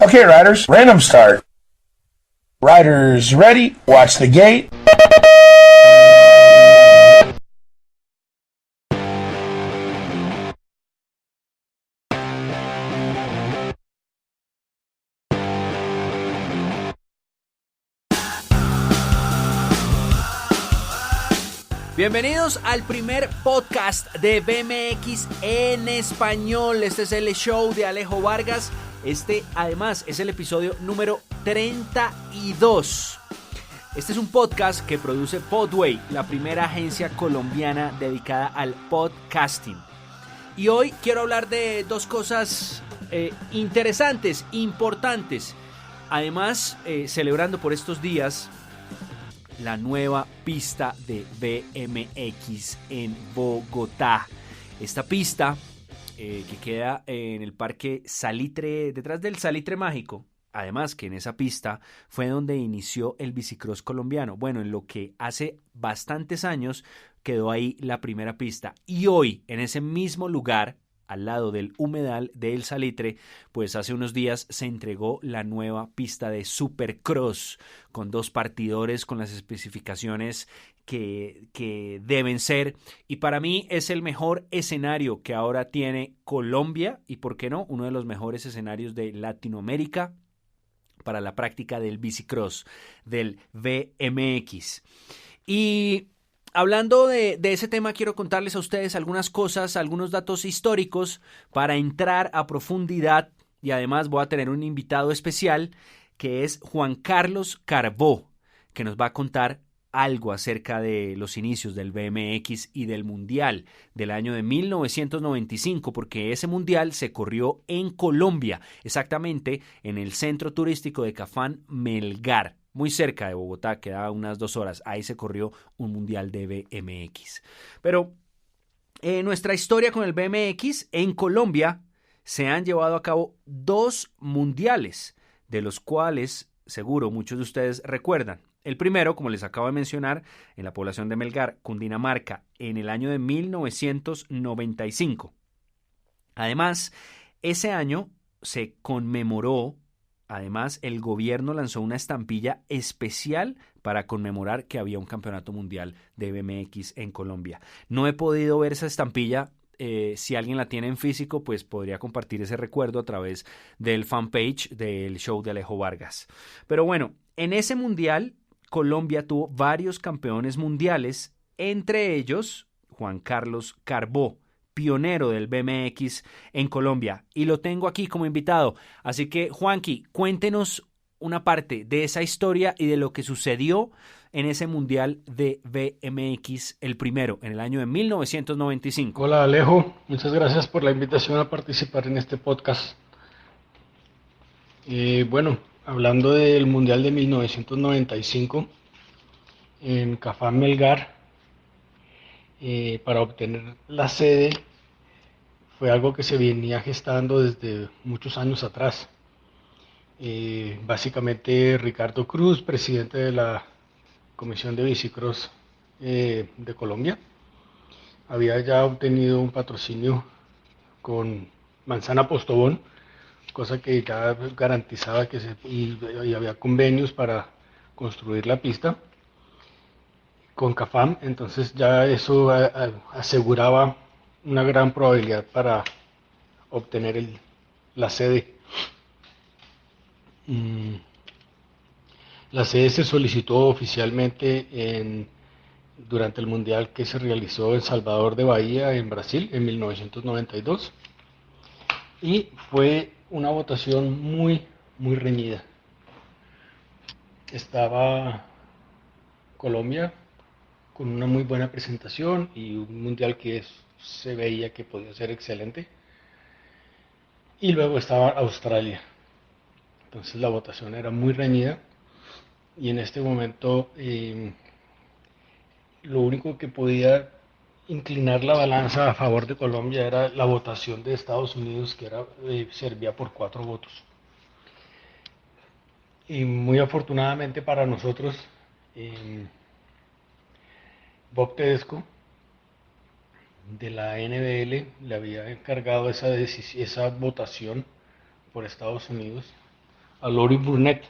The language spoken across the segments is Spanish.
Okay, riders, random start. Riders ready, watch the gate. Bienvenidos al primer podcast de BMX en español. Este es el show de Alejo Vargas. Este además es el episodio número 32. Este es un podcast que produce Podway, la primera agencia colombiana dedicada al podcasting. Y hoy quiero hablar de dos cosas interesantes, importantes. Además, celebrando por estos días la nueva pista de BMX en Bogotá. Esta pista que queda en el Parque Salitre, detrás del Salitre Mágico. Además que en esa pista fue donde inició el bicicross colombiano. Bueno, en lo que hace bastantes años quedó ahí la primera pista. Y hoy, en ese mismo lugar, al lado del humedal del Salitre, pues hace unos días se entregó la nueva pista de Supercross con 2 partidores, con las especificaciones que deben ser, y para mí es el mejor escenario que ahora tiene Colombia y, ¿por qué no?, uno de los mejores escenarios de Latinoamérica para la práctica del bicicross, del BMX. Y hablando de ese tema, quiero contarles a ustedes algunas cosas, algunos datos históricos para entrar a profundidad, y además voy a tener un invitado especial que es Juan Carlos Carbó, que nos va a contar algo acerca de los inicios del BMX y del Mundial del año de 1995, porque ese Mundial se corrió en Colombia, exactamente en el centro turístico de Cafán Melgar, muy cerca de Bogotá, quedaba unas 2 horas. Ahí se corrió un Mundial de BMX. Pero nuestra historia con el BMX en Colombia, se han llevado a cabo 2 mundiales, de los cuales seguro muchos de ustedes recuerdan. El primero, como les acabo de mencionar, en la población de Melgar, Cundinamarca, en el año de 1995. Además, ese año se conmemoró, además el gobierno lanzó una estampilla especial para conmemorar que había un campeonato mundial de BMX en Colombia. No he podido ver esa estampilla. Si alguien la tiene en físico, pues podría compartir ese recuerdo a través del fanpage del show de Alejo Vargas. Pero bueno, en ese mundial Colombia tuvo varios campeones mundiales, entre ellos Juan Carlos Carbó, pionero del BMX en Colombia, y lo tengo aquí como invitado. Así que, Juanqui, cuéntenos una parte de esa historia y de lo que sucedió en ese mundial de BMX, el primero, en el año de 1995. Hola Alejo, muchas gracias por la invitación a participar en este podcast. Bueno, hablando del Mundial de 1995 en Cafán Melgar, para obtener la sede fue algo que se venía gestando desde muchos años atrás. Básicamente Ricardo Cruz, presidente de la Comisión de Bicicross de Colombia, había ya obtenido un patrocinio con Manzana Postobón, cosa que ya garantizaba que y había convenios para construir la pista con CAFAM, entonces ya eso aseguraba una gran probabilidad para obtener la sede. La sede se solicitó oficialmente durante el Mundial que se realizó en Salvador de Bahía, en Brasil, en 1992. Y fue una votación muy, muy reñida. Estaba Colombia con una muy buena presentación y un mundial que se veía que podía ser excelente. Y luego estaba Australia. Entonces la votación era muy reñida y en este momento lo único que podía inclinar la balanza a favor de Colombia era la votación de Estados Unidos, que servía por 4 votos. Y muy afortunadamente para nosotros, Bob Tedesco de la NBL le había encargado esa votación por Estados Unidos a Laurie Burnett,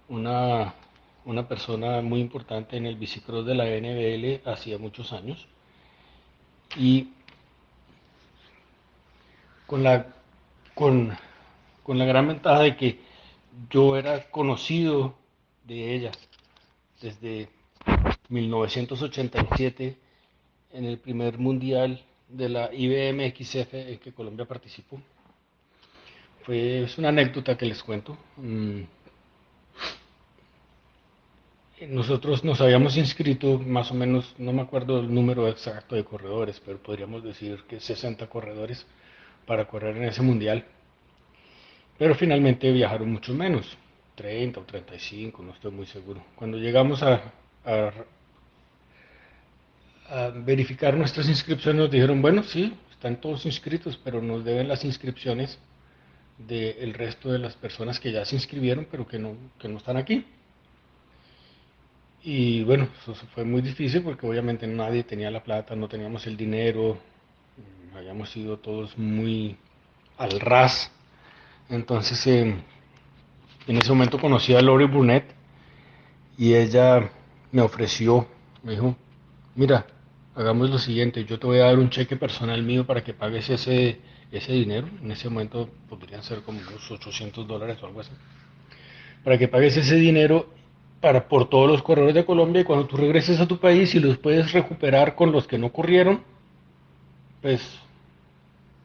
una persona muy importante en el bicicross de la NBL hacía muchos años, y con la gran ventaja de que yo era conocido de ella desde 1987 en el primer mundial de la IBMXF en que Colombia participó. Es una anécdota que les cuento. Nosotros nos habíamos inscrito más o menos, no me acuerdo el número exacto de corredores, pero podríamos decir que 60 corredores para correr en ese mundial. Pero finalmente viajaron muchos menos, 30 o 35, no estoy muy seguro. Cuando llegamos a verificar nuestras inscripciones, nos dijeron, bueno, sí, están todos inscritos, pero nos deben las inscripciones del resto de las personas que ya se inscribieron, pero que no están aquí. Y bueno, eso fue muy difícil porque obviamente nadie tenía la plata, no teníamos el dinero, habíamos ido todos muy al ras. Entonces en ese momento conocí a Laurie Burnett y ella me dijo, mira, hagamos lo siguiente, yo te voy a dar un cheque personal mío para que pagues ese dinero. En ese momento podrían ser como unos $800 o algo así, para que pagues ese dinero por todos los corredores de Colombia, y cuando tú regreses a tu país y los puedes recuperar con los que no corrieron, pues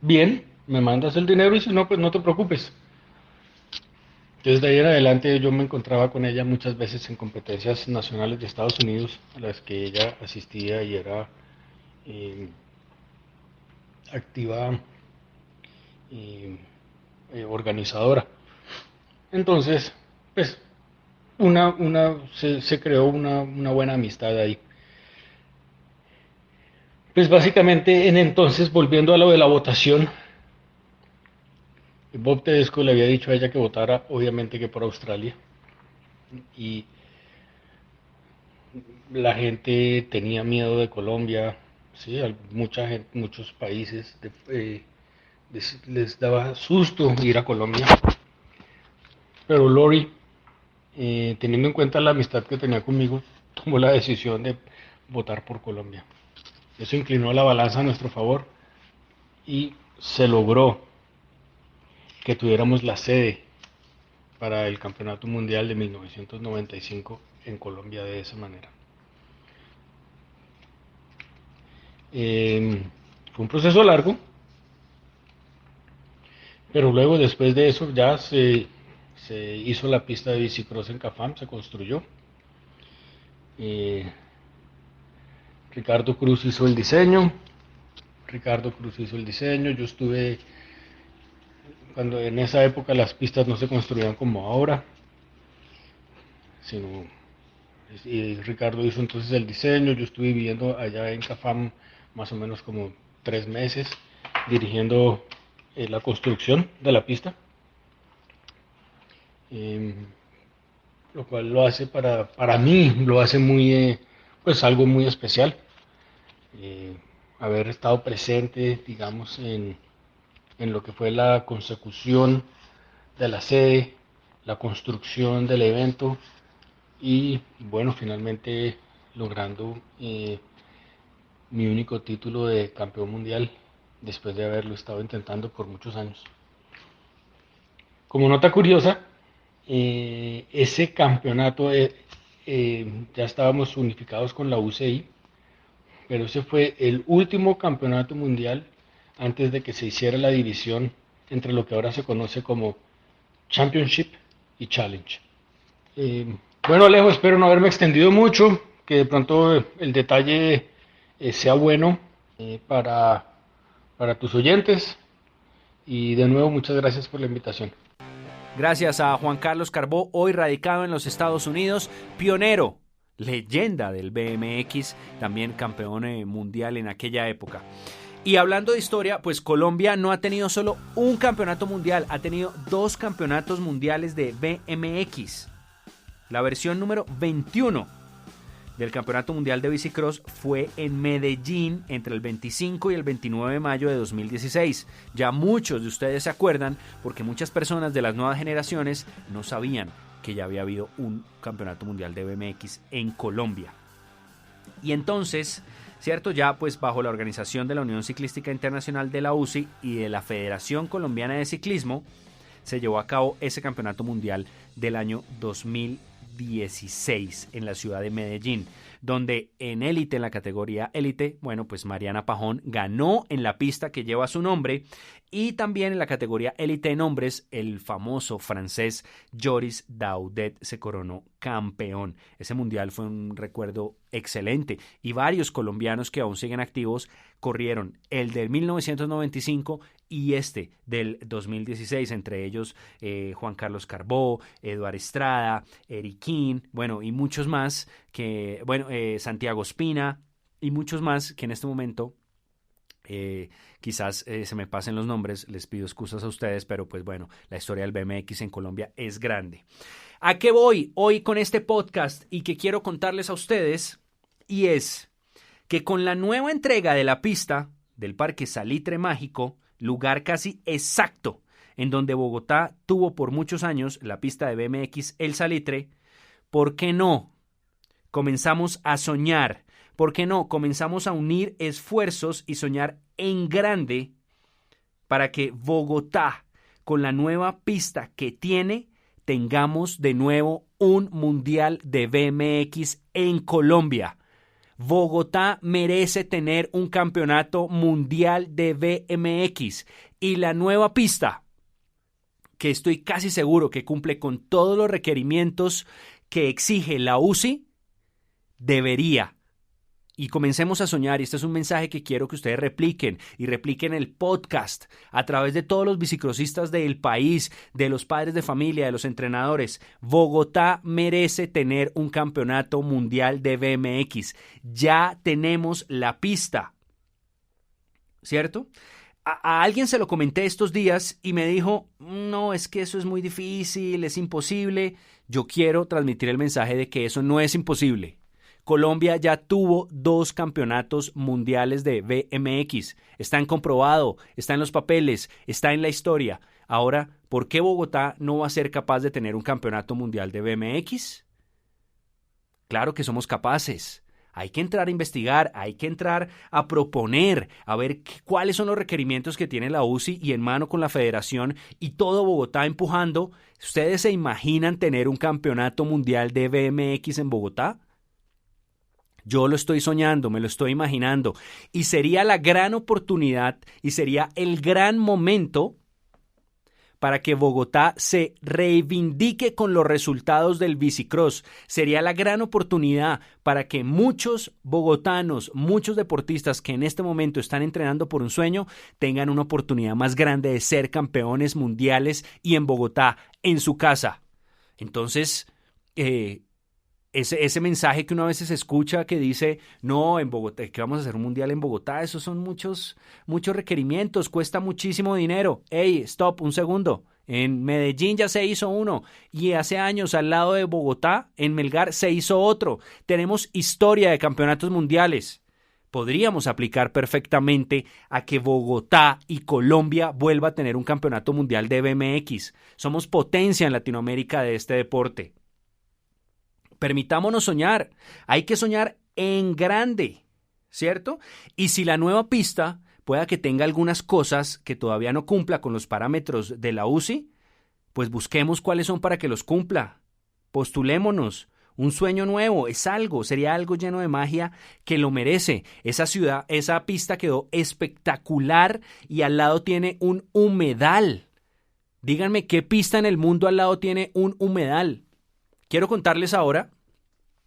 bien, me mandas el dinero, y si no, pues no te preocupes. Entonces de ahí en adelante yo me encontraba con ella muchas veces en competencias nacionales de Estados Unidos a las que ella asistía y era activa organizadora. Entonces, pues se creó una buena amistad ahí. Pues básicamente entonces, volviendo a lo de la votación, Bob Tedesco le había dicho a ella que votara, obviamente que por Australia, y la gente tenía miedo de Colombia, ¿sí? Muchos países les daba susto ir a Colombia, pero Laurie, teniendo en cuenta la amistad que tenía conmigo, tomó la decisión de votar por Colombia. Eso inclinó la balanza a nuestro favor y se logró que tuviéramos la sede para el Campeonato Mundial de 1995 en Colombia de esa manera. Fue un proceso largo, pero luego, después de eso, ya se hizo la pista de bicicross en Cafam, se construyó. Ricardo Cruz hizo el diseño. Yo estuve cuando en esa época las pistas no se construían como ahora, y Ricardo hizo entonces el diseño. Yo estuve viviendo allá en Cafam más o menos como 3 meses dirigiendo la construcción de la pista, lo cual lo hace para mí, lo hace muy pues algo muy especial, haber estado presente, digamos, en lo que fue la consecución de la sede, la construcción del evento y bueno, finalmente logrando mi único título de campeón mundial después de haberlo estado intentando por muchos años. Como nota curiosa, ese campeonato ya estábamos unificados con la UCI, pero ese fue el último campeonato mundial antes de que se hiciera la división entre lo que ahora se conoce como Championship y Challenge. Bueno, Alejo, espero no haberme extendido mucho, que de pronto el detalle sea bueno para tus oyentes, y de nuevo muchas gracias por la invitación. Gracias a Juan Carlos Carbó, hoy radicado en los Estados Unidos, pionero, leyenda del BMX, también campeón mundial en aquella época. Y hablando de historia, pues Colombia no ha tenido solo un campeonato mundial, ha tenido 2 campeonatos mundiales de BMX. La versión número 21 del Campeonato Mundial de Bicicross fue en Medellín entre el 25 y el 29 de mayo de 2016. Ya muchos de ustedes se acuerdan porque muchas personas de las nuevas generaciones no sabían que ya había habido un Campeonato Mundial de BMX en Colombia. Y entonces, ¿cierto? Ya pues bajo la organización de la Unión Ciclística Internacional de la UCI y de la Federación Colombiana de Ciclismo, se llevó a cabo ese Campeonato Mundial del año 2016 en la ciudad de Medellín, donde en élite, en la categoría élite, bueno, pues Mariana Pajón ganó en la pista que lleva su nombre, y también en la categoría élite en hombres, el famoso francés Joris Daudet se coronó campeón. Ese mundial fue un recuerdo excelente y varios colombianos que aún siguen activos corrieron el del 1995 y este del 2016, entre ellos Juan Carlos Carbó, Eduard Estrada, Eriquín, bueno, y muchos más que, bueno, Santiago Espina y muchos más que en este momento quizás se me pasen los nombres, les pido excusas a ustedes, pero pues bueno, la historia del BMX en Colombia es grande. ¿A qué voy hoy con este podcast y que quiero contarles a ustedes? Y es que con la nueva entrega de la pista del Parque Salitre Mágico, lugar casi exacto en donde Bogotá tuvo por muchos años la pista de BMX El Salitre, ¿por qué no? Comenzamos a soñar. ¿Por qué no? Comenzamos a unir esfuerzos y soñar en grande para que Bogotá, con la nueva pista que tiene, tengamos de nuevo un mundial de BMX en Colombia. Bogotá merece tener un campeonato mundial de BMX y la nueva pista, que estoy casi seguro que cumple con todos los requerimientos que exige la UCI, debería. Y comencemos a soñar, y este es un mensaje que quiero que ustedes repliquen, y repliquen el podcast a través de todos los bicicrossistas del país, de los padres de familia, de los entrenadores. Bogotá merece tener un campeonato mundial de BMX. Ya tenemos la pista, ¿cierto? A alguien se lo comenté estos días y me dijo, no, es que eso es muy difícil, es imposible. Yo quiero transmitir el mensaje de que eso no es imposible. Colombia ya tuvo 2 campeonatos mundiales de BMX. Está comprobado, está en los papeles, está en la historia. Ahora, ¿por qué Bogotá no va a ser capaz de tener un campeonato mundial de BMX? Claro que somos capaces. Hay que entrar a investigar, hay que entrar a proponer, a ver cuáles son los requerimientos que tiene la UCI y en mano con la federación y todo Bogotá empujando. ¿Ustedes se imaginan tener un campeonato mundial de BMX en Bogotá? Yo lo estoy soñando, me lo estoy imaginando y sería la gran oportunidad y sería el gran momento para que Bogotá se reivindique con los resultados del bicicross. Sería la gran oportunidad para que muchos bogotanos, muchos deportistas que en este momento están entrenando por un sueño, tengan una oportunidad más grande de ser campeones mundiales y en Bogotá, en su casa. Entonces, ese mensaje que uno a veces escucha que dice, no, en Bogotá, que vamos a hacer un mundial en Bogotá, esos son muchos requerimientos, cuesta muchísimo dinero. Ey, stop, un segundo. En Medellín ya se hizo uno y hace años al lado de Bogotá, en Melgar, se hizo otro. Tenemos historia de campeonatos mundiales. Podríamos aplicar perfectamente a que Bogotá y Colombia vuelva a tener un campeonato mundial de BMX. Somos potencia en Latinoamérica de este deporte. Permitámonos soñar, hay que soñar en grande, ¿cierto? Y si la nueva pista pueda que tenga algunas cosas que todavía no cumpla con los parámetros de la UCI, pues busquemos cuáles son para que los cumpla. Postulémonos, un sueño nuevo, sería algo lleno de magia que lo merece. Esa ciudad, esa pista quedó espectacular y al lado tiene un humedal. Díganme, ¿qué pista en el mundo al lado tiene un humedal? Quiero contarles ahora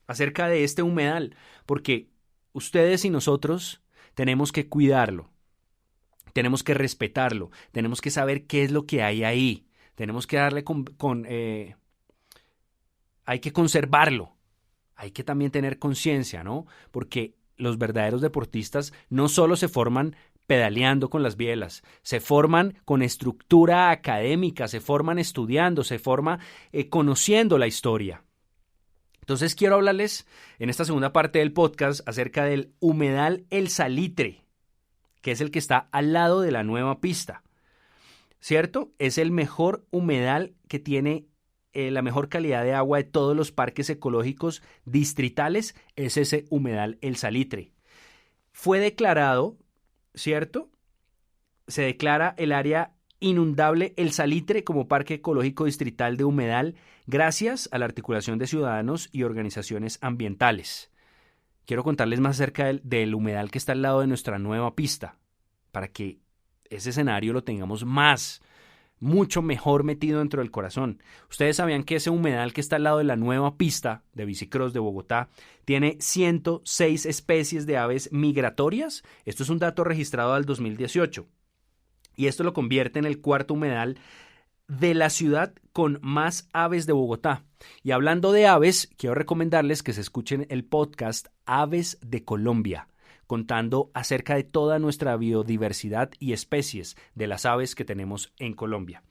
acerca de este humedal, porque ustedes y nosotros tenemos que cuidarlo, tenemos que respetarlo, tenemos que saber qué es lo que hay ahí, tenemos que darle hay que conservarlo, hay que también tener conciencia, ¿no? Porque los verdaderos deportistas no solo se forman pedaleando con las bielas, se forman con estructura académica, se forman estudiando, se forma conociendo la historia. Entonces quiero hablarles en esta segunda parte del podcast acerca del humedal El Salitre, que es el que está al lado de la nueva pista, ¿cierto? Es el mejor humedal que tiene la mejor calidad de agua de todos los parques ecológicos distritales, es ese humedal El Salitre. Fue declarado, ¿cierto? Se declara el área inundable El Salitre como Parque Ecológico Distrital de Humedal gracias a la articulación de ciudadanos y organizaciones ambientales. Quiero contarles más acerca del humedal que está al lado de nuestra nueva pista, para que ese escenario lo tengamos mucho mejor metido dentro del corazón. Ustedes sabían que ese humedal que está al lado de la nueva pista de bicicross de Bogotá tiene 106 especies de aves migratorias. Esto es un dato registrado al 2018. Y esto lo convierte en el cuarto humedal de la ciudad con más aves de Bogotá. Y hablando de aves, quiero recomendarles que se escuchen el podcast Aves de Colombia, contando acerca de toda nuestra biodiversidad y especies de las aves que tenemos en Colombia.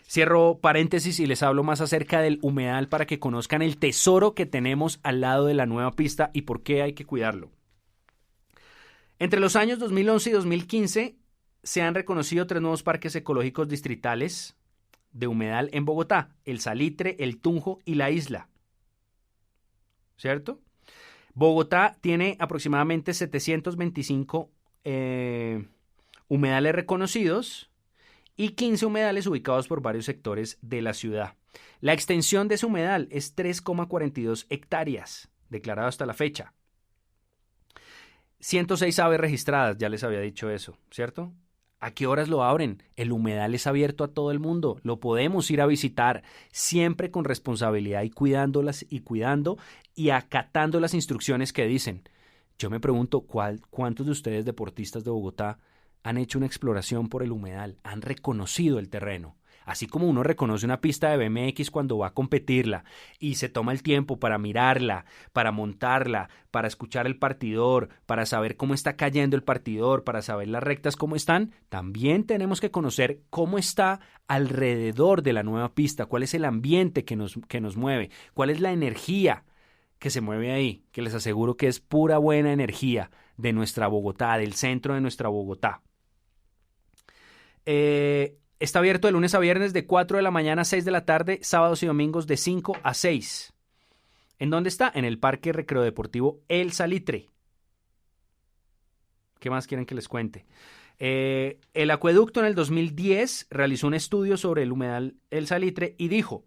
Cierro paréntesis y les hablo más acerca del humedal para que conozcan el tesoro que tenemos al lado de la nueva pista y por qué hay que cuidarlo. Entre los años 2011 y 2015 se han reconocido 3 nuevos parques ecológicos distritales de humedal en Bogotá: El Salitre, El Tunjo y La Isla. ¿Cierto? Bogotá tiene aproximadamente 725 humedales reconocidos y 15 humedales ubicados por varios sectores de la ciudad. La extensión de ese humedal es 3,42 hectáreas, declarado hasta la fecha. 106 aves registradas, ya les había dicho eso, ¿cierto? ¿A qué horas lo abren? El humedal es abierto a todo el mundo. Lo podemos ir a visitar siempre con responsabilidad y cuidando y acatando las instrucciones que dicen. Yo me pregunto, ¿cuántos de ustedes deportistas de Bogotá han hecho una exploración por el humedal? Han reconocido el terreno. Así como uno reconoce una pista de BMX cuando va a competirla y se toma el tiempo para mirarla, para montarla, para escuchar el partidor, para saber cómo está cayendo el partidor, para saber las rectas cómo están, también tenemos que conocer cómo está alrededor de la nueva pista, cuál es el ambiente que nos mueve, cuál es la energía que se mueve ahí, que les aseguro que es pura buena energía de nuestra Bogotá, del centro de nuestra Bogotá. Está abierto de lunes a viernes de 4 de la mañana a 6 de la tarde, sábados y domingos de 5 a 6. ¿En dónde está? En el Parque Recreo Deportivo El Salitre. ¿Qué más quieren que les cuente? El acueducto en el 2010 realizó un estudio sobre el humedal El Salitre y dijo,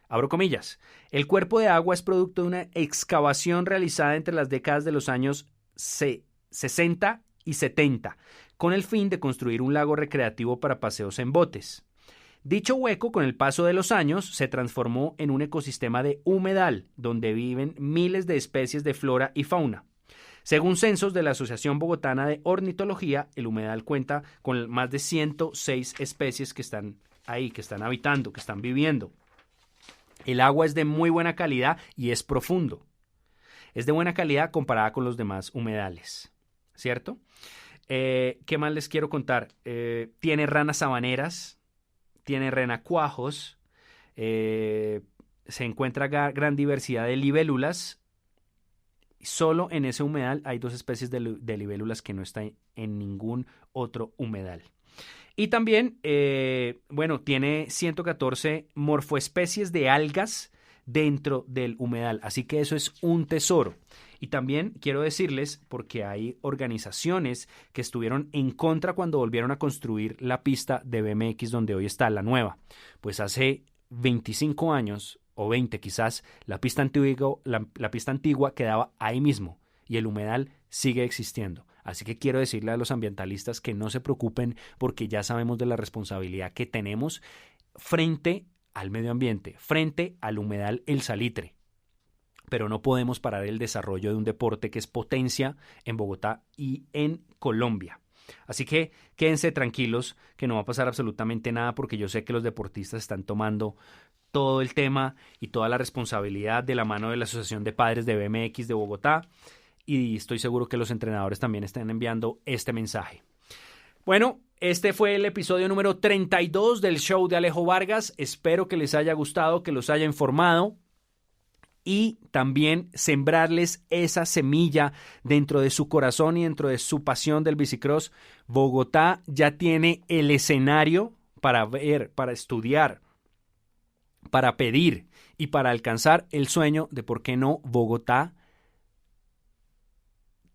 abro comillas, el cuerpo de agua es producto de una excavación realizada entre las décadas de los años 60 y 70, con el fin de construir un lago recreativo para paseos en botes. Dicho hueco, con el paso de los años, se transformó en un ecosistema de humedal, donde viven miles de especies de flora y fauna. Según censos de la Asociación Bogotana de Ornitología, el humedal cuenta con más de 106 especies que están ahí, que están habitando, que están viviendo. El agua es de muy buena calidad y es profundo. Es de buena calidad comparada con los demás humedales, ¿cierto? ¿Qué más les quiero contar? Tiene ranas sabaneras, tiene renacuajos, se encuentra gran diversidad de libélulas. Solo en ese humedal hay 2 especies de libélulas que no están en ningún otro humedal. Y también, tiene 114 morfoespecies de algas dentro del humedal, así que eso es un tesoro. Y también quiero decirles, porque hay organizaciones que estuvieron en contra cuando volvieron a construir la pista de BMX donde hoy está la nueva. Pues hace 25 años o 20 quizás, la pista antigua quedaba ahí mismo y el humedal sigue existiendo. Así que quiero decirle a los ambientalistas que no se preocupen porque ya sabemos de la responsabilidad que tenemos frente al medio ambiente, frente al humedal El Salitre. Pero no podemos parar el desarrollo de un deporte que es potencia en Bogotá y en Colombia. Así que quédense tranquilos que no va a pasar absolutamente nada porque yo sé que los deportistas están tomando todo el tema y toda la responsabilidad de la mano de la Asociación de Padres de BMX de Bogotá y estoy seguro que los entrenadores también están enviando este mensaje. Bueno, este fue el episodio número 32 del show de Alejo Vargas. Espero que les haya gustado, que los haya informado. y también sembrarles esa semilla dentro de su corazón y dentro de su pasión del bicicross. Bogotá ya tiene el escenario para ver, para estudiar, para pedir y para alcanzar el sueño de por qué no Bogotá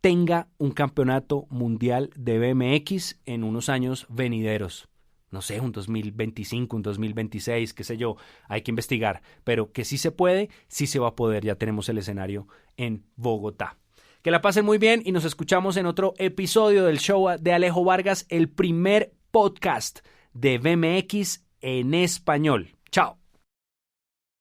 tenga un campeonato mundial de BMX en unos años venideros. No sé, un 2025, un 2026, qué sé yo, hay que investigar, pero que sí se puede, sí se va a poder, ya tenemos el escenario en Bogotá. Que la pasen muy bien y nos escuchamos en otro episodio del show de Alejo Vargas, el primer podcast de BMX en español. Chao.